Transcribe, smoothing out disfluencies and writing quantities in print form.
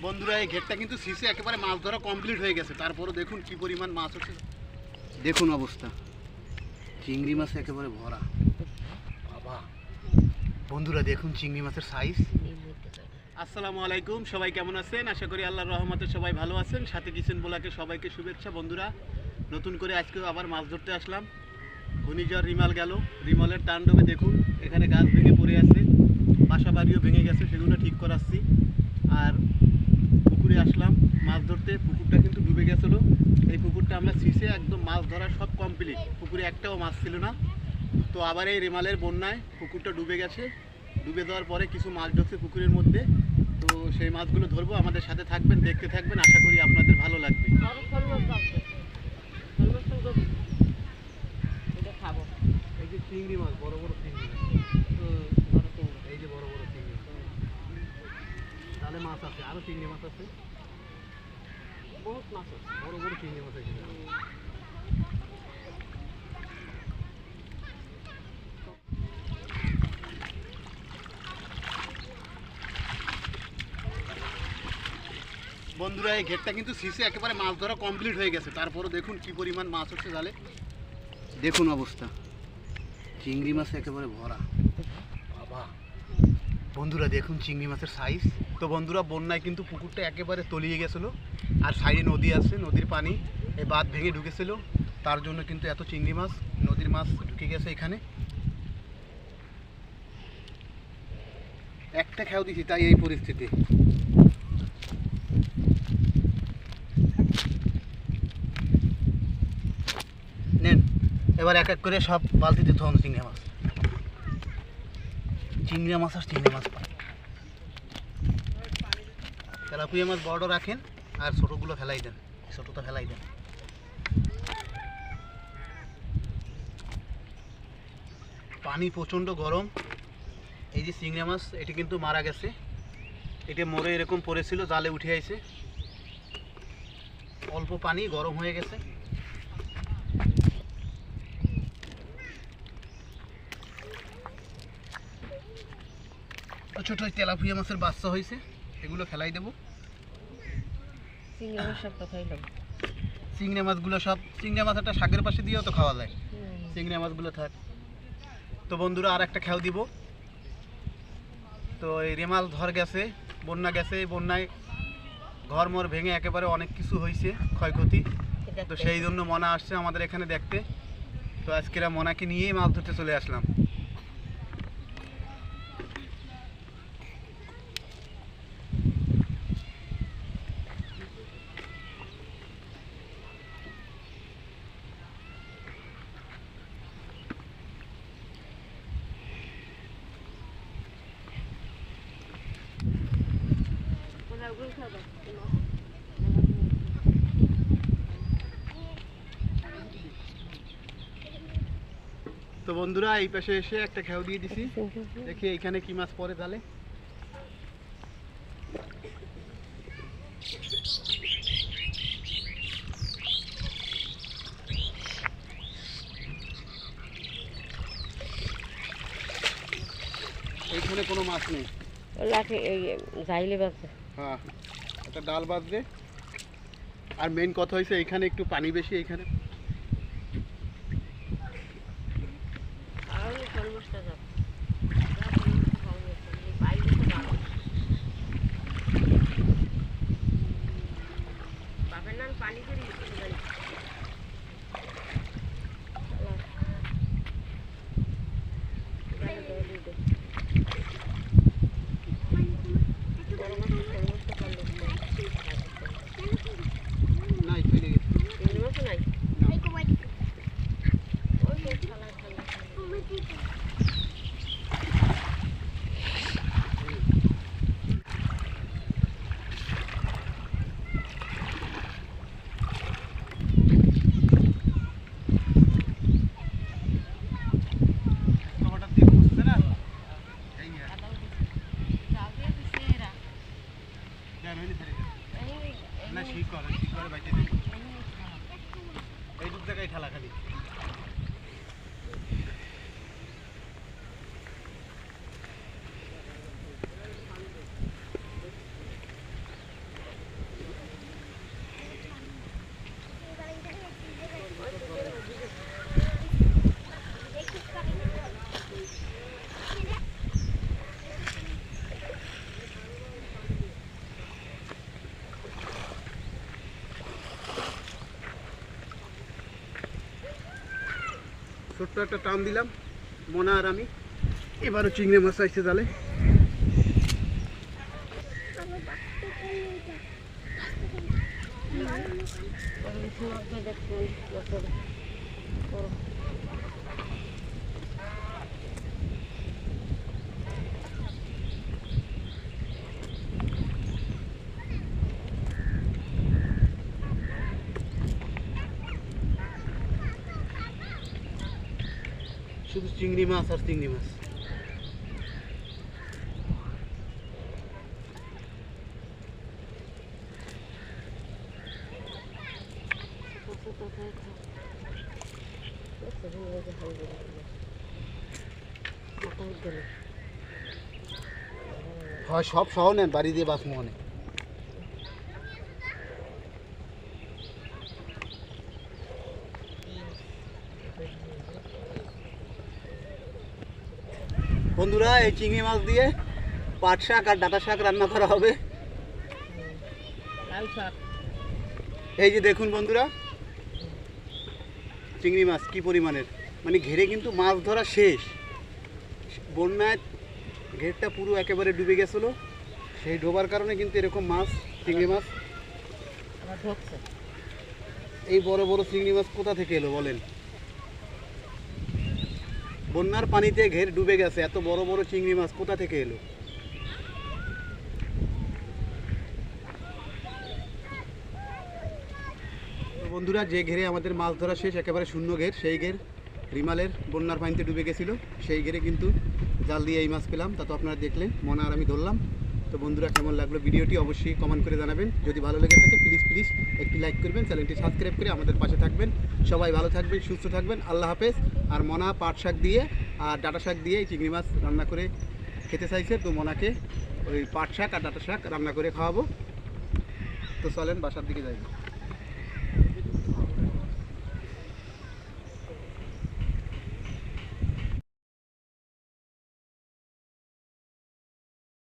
বন্ধুরা এই ঘেরটা কিন্তু সিসে একেবারে মাছ ধরা কমপ্লিট হয়ে গেছে, তারপরও দেখুন কি পরিমাণ মাছ হচ্ছে। দেখুন অবস্থা, চিংড়ি মাছ একেবারে ভরা। বাবা বন্ধুরা দেখুন চিংড়ি মাছের সাইজ। আসসালামু আলাইকুম, সবাই কেমন আছেন? আশা করি আল্লাহর রহমতে সবাই ভালো আছেন। সাথে কিচেন ব্লগে সবাইকে শুভেচ্ছা। বন্ধুরা নতুন করে আজকে আবার মাছ ধরতে আসলাম। ঘূর্ণিঝড় রিমাল গেল, রিমালের তাণ্ডবে দেখুন এখানে গাছ ভেঙে পড়ে আছে, বাসা বাড়িও ভেঙে গেছে, সেগুলো ঠিক করাচ্ছি। আর পুকুরে আসলাম মাছ ধরতে, পুকুরটা কিন্তু ডুবে গেছিলো। এই পুকুরটা আমরা সিসে একদম মাছ ধরা সব কমপ্লিট, পুকুরে একটাও মাছ ছিল না। তো আবার এই রিমালের বন্যায় পুকুরটা ডুবে গেছে, ডুবে যাওয়ার পরে কিছু মাছ ঢুকছে পুকুরের মধ্যে। তো সেই মাছগুলো ধরবো, আমাদের সাথে থাকবেন, দেখতে থাকবেন, আশা করি আপনাদের ভালো লাগবে। এই যে চিংড়ি মাছ, বড় বড় চিংড়ি মাছ, এই যে বড় বড় চিংড়ি মাছ, তাহলে মাছ আছে, আরো চিংড়ি মাছ আছে, বহুত মাছ আছে, বড় বড় চিংড়ি মাছ আছে। বন্ধুরা এই ঘেরটা কিন্তু সিসে একেবারে মাছ ধরা কমপ্লিট হয়ে গেছে, তারপরও দেখুন কি পরিমাণ মাছ হচ্ছে জালে। দেখুন অবস্থা, চিংড়ি মাছ একেবারে ভরা। বাবা বন্ধুরা দেখুন চিংড়ি মাছের সাইজ। তো বন্ধুরা বন্যায় কিন্তু পুকুরটা একেবারে তলিয়ে গেছিলো, আর সাইডে নদী আছে, নদীর পানি এই বাঁধ ভেঙে ঢুকেছিল, তার জন্য কিন্তু এত চিংড়ি মাছ, নদীর মাছ ঢুকে গেছে এখানে। একটা খেয়াও দিছি, তাই এই পরিস্থিতি। নেন এবার এক এক করে সব বালতিতে ধন চিংড়ি মাছ, চিংড়ি মাছ আর চিংড়ি মাছ পায়। তেলাপিয়া মাছ বড় রাখেন আর ছোটোগুলো ফেলাই দেন, ছোটোটা ফেলাই দেন। পানি প্রচণ্ড গরম। এই যে চিংড়ি মাছ, এটি কিন্তু মারা গেছে, এটা মরে এরকম পড়েছিল, জালে উঠে আইছে। অল্প পানি গরম হয়ে গেছে। ছোট তেলাপিয়া মাছের বাচ্চা হয়েছে, এগুলো ফেলাই দেবো। চিংড়ি মাছগুলো সব, চিংড়ি মাছ একটা শাকের পাশে দিয়েও তো খাওয়া যায়, চিংড়ি মাছগুলো থাক। তো বন্ধুরা আর একটা খেয়াও দিব। তো এই রেমাল ধর গেছে, বন্যা গেছে, এই বন্যায় ঘর মর ভেঙে একেবারে অনেক কিছু হয়েছে, ক্ষয়ক্ষতি। তো সেই জন্য মনা আসছে আমাদের এখানে দেখতে। তো আজকের মনাকে নিয়েই মাছ ধরতে চলে আসলাম। তো বন্ধুরা এই পাশে এসে একটা খেয়াও দিয়ে দিছি, দেখি এইখানে কি মাছ পড়ে জালে। এইখানে কোনো মাছ নেই, হ্যাঁ একটা ডাল বাঁধবে। আর মেইন কথা হয়েছে এইখানে একটু পানি বেশি, এইখানে নাই, চলে গেছে। না শিকড় বাইতে দেয়, এইটুক জায়গায় ঠেলা খালি। ছোট্ট একটা টান দিলাম মনা আর আমি। এবারও চিংড়ি মাছ আসছে জালে। শুধু চিংড়ি মাছ আর চিংড়ি মাছ। হয় সব সহ নেন, বাড়ি দিয়ে বাস মনে। বন্ধুরা এই চিংড়ি মাছ দিয়ে পাট শাক আর ডাঁটা শাক রান্না করা হবে। এই যে দেখুন বন্ধুরা চিংড়ি মাছ কি পরিমাণের, মানে ঘেরে কিন্তু মাছ ধরা শেষ। বন্যায় ঘেরটা পুরো একেবারে ডুবে গেছিলো, সেই ডোবার কারণে কিন্তু এরকম মাছ চিংড়ি মাছ। এই বড় বড় চিংড়ি মাছ কোথা থেকে এলো বলেন? বন্যার পানিতে ঘের ডুবে গেছে, এত বড় বড় চিংড়ি মাছ কোথা থেকে এলো? বন্ধুরা যে ঘেরে আমাদের মাছ ধরা শেষ, একেবারে শূন্য ঘের, সেই ঘের রিমালের বন্যার পানিতে ডুবে গেছিলো, সেই ঘেরে কিন্তু জাল দিয়ে এই মাছ পেলাম। তা তো আপনারা দেখলেন, মনে আর আমি ধরলাম। তো বন্ধুরা কেমন লাগলো ভিডিওটি অবশ্যই কমেন্ট করে জানাবেন। যদি ভালো লেগে থাকে প্লিজ একটি লাইক করবেন, চ্যানেলটি সাবস্ক্রাইব করে আমাদের পাশে থাকবেন। সবাই ভালো থাকবেন, সুস্থ থাকবেন, আল্লাহ হাফেজ। আর মনা পাট শাক দিয়ে আর ডাঁটা শাক দিয়ে এই চিংড়ি মাছ রান্না করে খেতে চাইছে, তো মনাকে ওই পাট শাক আর ডাঁটা শাক রান্না করে খাওয়াবো। তো চলেন বাসার দিকে যাই।